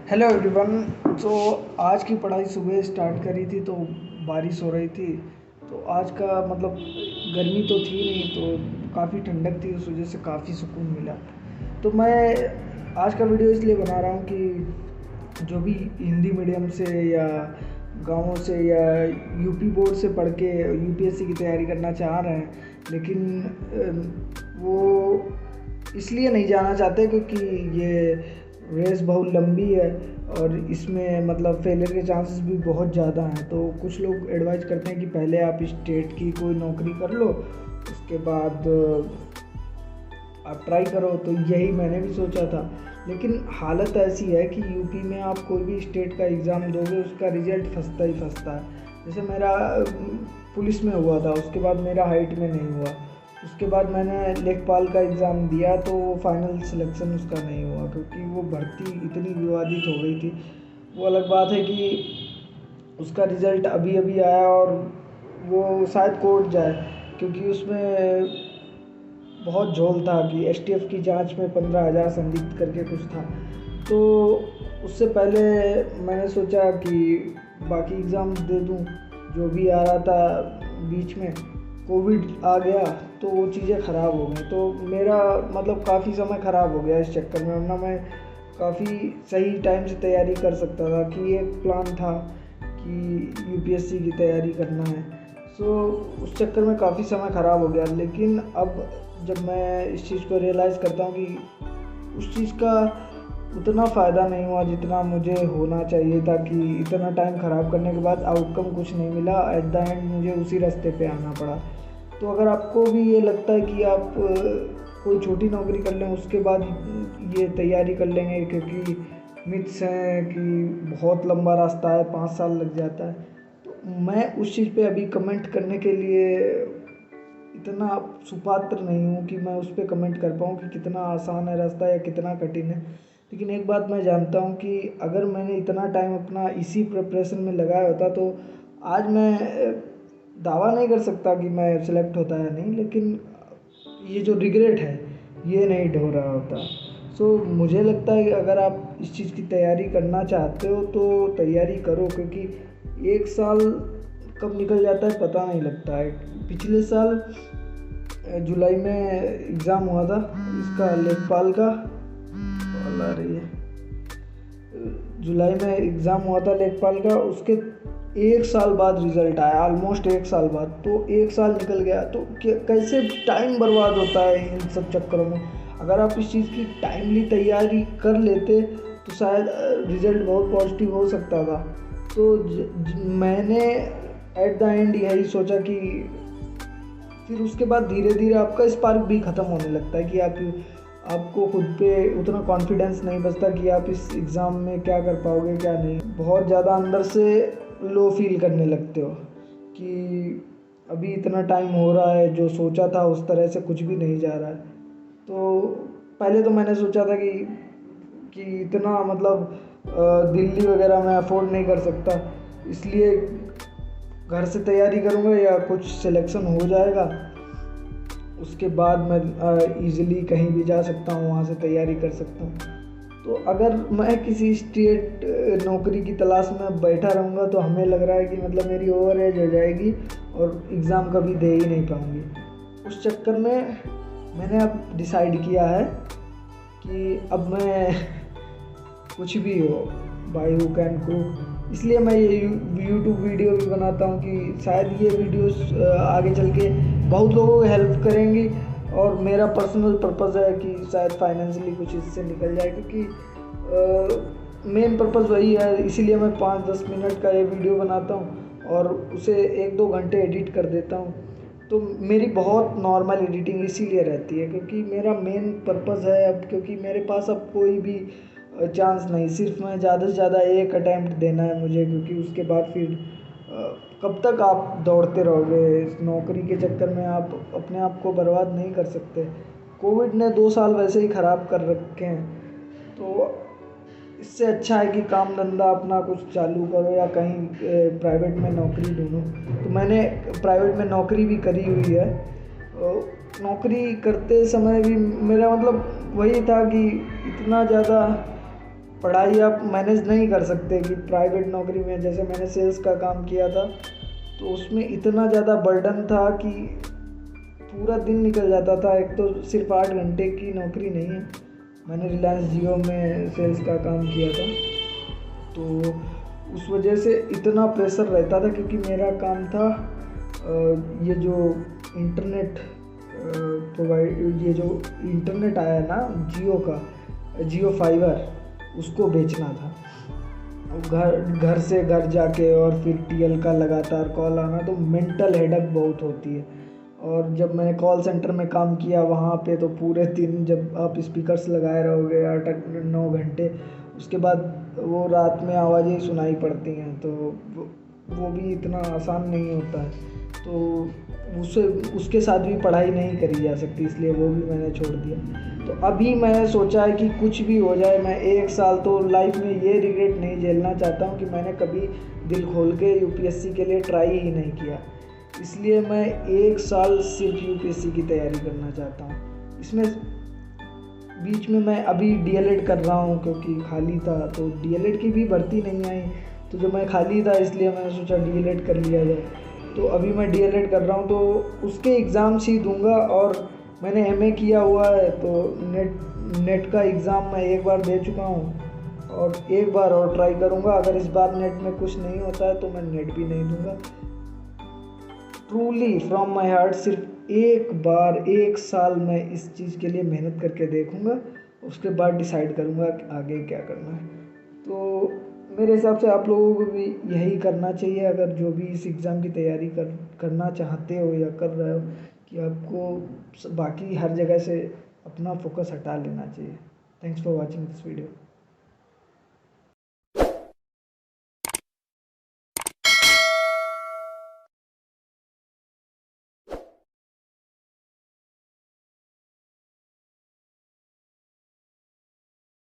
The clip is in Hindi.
Hello everyone. तो आज की पढ़ाई सुबह स्टार्ट करी थी तो बारिश हो रही थी। तो आज का मतलब गर्मी तो थी नहीं, तो काफ़ी ठंडक थी, उस वजह से काफ़ी सुकून मिला। तो मैं आज का वीडियो इसलिए बना रहा हूँ कि जो भी हिंदी मीडियम से या गाँवों से या यूपी बोर्ड से पढ़ के यूपीएससी की तैयारी करना चाह रहे हैं, लेकिन वो इसलिए नहीं जाना चाहते क्योंकि ये रेस बहुत लंबी है और इसमें मतलब फेलियर के चांसेस भी बहुत ज़्यादा हैं। तो कुछ लोग एडवाइस करते हैं कि पहले आप स्टेट की कोई नौकरी कर लो, उसके बाद आप ट्राई करो। तो यही मैंने भी सोचा था, लेकिन हालत ऐसी है कि यूपी में आप कोई भी स्टेट का एग्ज़ाम दोगे उसका रिज़ल्ट फंसता ही फंसता है। जैसे मेरा पुलिस में हुआ था, उसके बाद मेरा हाइट में नहीं हुआ, उसके बाद मैंने लेखपाल का एग्ज़ाम दिया तो फाइनल सिलेक्शन उसका नहीं हुआ क्योंकि वो भर्ती इतनी विवादित हो गई थी। वो अलग बात है कि उसका रिज़ल्ट अभी अभी आया और वो शायद कोर्ट जाए, क्योंकि उसमें बहुत झोल था कि एसटीएफ की जांच में 15,000 संदिग्ध करके कुछ था। तो उससे पहले मैंने सोचा कि बाकी एग्ज़ाम दे दूं, जो भी आ रहा था। बीच में कोविड आ गया तो वो चीज़ें ख़राब हो गई, तो मेरा मतलब काफ़ी समय ख़राब हो गया इस चक्कर में, वरना मैं काफ़ी सही टाइम से तैयारी कर सकता था। कि एक प्लान था कि यूपीएससी की तैयारी करना है, सो उस चक्कर में काफ़ी समय ख़राब हो गया। लेकिन अब जब मैं इस चीज़ को रियलाइज़ करता हूँ कि उस चीज़ का उतना फ़ायदा नहीं हुआ जितना मुझे होना चाहिए था, कि इतना टाइम ख़राब करने के बाद आउटकम कुछ नहीं मिला, एट द एंड मुझे उसी रास्ते पे आना पड़ा। तो अगर आपको भी ये लगता है कि आप कोई छोटी नौकरी कर लें उसके बाद ये तैयारी कर लेंगे, क्योंकि मिथ्स हैं कि बहुत लंबा रास्ता है, 5 साल लग जाता है, तो मैं उस चीज़ पे अभी कमेंट करने के लिए इतना सुपात्र नहीं हूँ कि मैं उस पर कमेंट कर पाऊँ कि कितना आसान है रास्ता या कितना कठिन है। लेकिन एक बात मैं जानता हूँ कि अगर मैंने इतना टाइम अपना इसी प्रिपरेशन में लगाया होता तो आज मैं दावा नहीं कर सकता कि मैं सिलेक्ट होता या नहीं, लेकिन ये जो रिग्रेट है ये नहीं ढो रहा होता। सो मुझे लगता है कि अगर आप इस चीज़ की तैयारी करना चाहते हो तो तैयारी करो, क्योंकि एक साल कब निकल जाता है पता नहीं लगता है। पिछले साल जुलाई में एग्ज़ाम हुआ था इसका, लेखपाल का। कॉल आ रही है। जुलाई में एग्ज़ाम हुआ था लेखपाल का, उसके 1 साल बाद रिज़ल्ट आया, ऑलमोस्ट 1 साल बाद। तो 1 साल निकल गया, तो कैसे टाइम बर्बाद होता है इन सब चक्करों में। अगर आप इस चीज़ की टाइमली तैयारी कर लेते तो शायद रिज़ल्ट बहुत पॉजिटिव हो सकता था। तो मैंने एट द एंड यही सोचा कि फिर उसके बाद धीरे धीरे आपका स्पार्क भी ख़त्म होने लगता है कि आपको खुद पे उतना कॉन्फिडेंस नहीं बचता कि आप इस एग्ज़ाम में क्या कर पाओगे क्या नहीं। बहुत ज़्यादा अंदर से लो फील करने लगते हो कि अभी इतना टाइम हो रहा है, जो सोचा था उस तरह से कुछ भी नहीं जा रहा है। तो पहले तो मैंने सोचा था कि इतना मतलब दिल्ली वगैरह में अफोर्ड नहीं कर सकता, इसलिए घर से तैयारी करूँगा या कुछ सिलेक्शन हो जाएगा उसके बाद मैं ईज़िली कहीं भी जा सकता हूँ, वहाँ से तैयारी कर सकता हूँ। तो अगर मैं किसी स्टेट नौकरी की तलाश में बैठा रहूँगा तो हमें लग रहा है कि मतलब मेरी ओवर एज हो जाएगी और एग्ज़ाम कभी दे ही नहीं पाऊँगी। उस चक्कर में मैंने अब डिसाइड किया है कि अब मैं कुछ भी हो, बाय हुक एंड क्रूक, इसलिए मैं ये यूट्यूब वीडियो भी बनाता हूँ कि शायद ये वीडियोस आगे चल के बहुत लोगों को हेल्प करेंगी। और मेरा पर्सनल पर्पज़ है कि शायद फाइनेंशियली कुछ इससे निकल जाए, क्योंकि मेन पर्पज़ वही है। इसीलिए मैं 5-10 मिनट का ये वीडियो बनाता हूँ और उसे 1-2 घंटे एडिट कर देता हूँ। तो मेरी बहुत नॉर्मल एडिटिंग इसीलिए रहती है क्योंकि मेरा मेन पर्पज़ है अब, क्योंकि मेरे पास अब कोई भी चांस नहीं, सिर्फ मैं ज़्यादा से ज़्यादा एक अटैम्प्ट देना है मुझे, क्योंकि उसके बाद फिर कब तक आप दौड़ते रहोगे इस नौकरी के चक्कर में। आप अपने आप को बर्बाद नहीं कर सकते। कोविड ने 2 साल वैसे ही ख़राब कर रखे हैं, तो इससे अच्छा है कि काम धंधा अपना कुछ चालू करो या कहीं प्राइवेट में नौकरी ढूंढो। तो मैंने प्राइवेट में नौकरी भी करी हुई है। नौकरी करते समय भी मेरा मतलब वही था कि इतना ज़्यादा पढ़ाई आप मैनेज नहीं कर सकते कि प्राइवेट नौकरी में, जैसे मैंने सेल्स का काम किया था तो उसमें इतना ज़्यादा बर्डन था कि पूरा दिन निकल जाता था। एक तो सिर्फ 8 घंटे की नौकरी नहीं है, मैंने रिलायंस जियो में सेल्स का काम किया था, तो उस वजह से इतना प्रेशर रहता था क्योंकि मेरा काम था ये जो इंटरनेट प्रोवाइड, ये जो इंटरनेट आया ना जियो का, जियो फाइबर, उसको बेचना था। घर से घर जाके और फिर टीएल का लगातार कॉल आना, तो मेंटल हेडेक बहुत होती है। और जब मैंने कॉल सेंटर में काम किया वहाँ पे तो पूरे दिन जब आप स्पीकर्स लगाए रहोगे 8-9 घंटे, उसके बाद वो रात में आवाज़ें सुनाई पड़ती हैं, तो वो भी इतना आसान नहीं होता है। तो उसके साथ भी पढ़ाई नहीं करी जा सकती, इसलिए वो भी मैंने छोड़ दिया। तो अभी मैंने सोचा है कि कुछ भी हो जाए, मैं 1 साल तो लाइफ में ये रिग्रेट नहीं झेलना चाहता हूँ कि मैंने कभी दिल खोल के यूपीएससी के लिए ट्राई ही नहीं किया। इसलिए मैं 1 साल सिर्फ यूपीएससी की तैयारी करना चाहता हूँ। इसमें बीच में मैं अभी डीएलएड कर रहा हूँ क्योंकि खाली था, तो डीएलएड की भी भर्ती नहीं आई, तो जब मैं खाली था इसलिए मैंने सोचा डीएलएड कर लिया जाए। तो अभी मैं डीएलएड कर रहा हूँ, तो उसके एग्ज़ाम्स ही दूंगा। और मैंने एमए किया हुआ है, तो नेट का एग्ज़ाम मैं एक बार दे चुका हूँ और एक बार और ट्राई करूँगा। अगर इस बार नेट में कुछ नहीं होता है तो मैं नेट भी नहीं दूंगा। ट्रूली फ्रॉम माई हार्ट, सिर्फ एक बार 1 साल मैं इस चीज़ के लिए मेहनत करके देखूँगा, उसके बाद डिसाइड करूँगा कि आगे क्या करना है। तो मेरे हिसाब से आप लोगों को भी यही करना चाहिए, अगर जो भी इस एग्ज़ाम की तैयारी करना चाहते हो या कर रहे हो, कि आपको बाकी हर जगह से अपना फोकस हटा लेना चाहिए। Thanks for watching this video.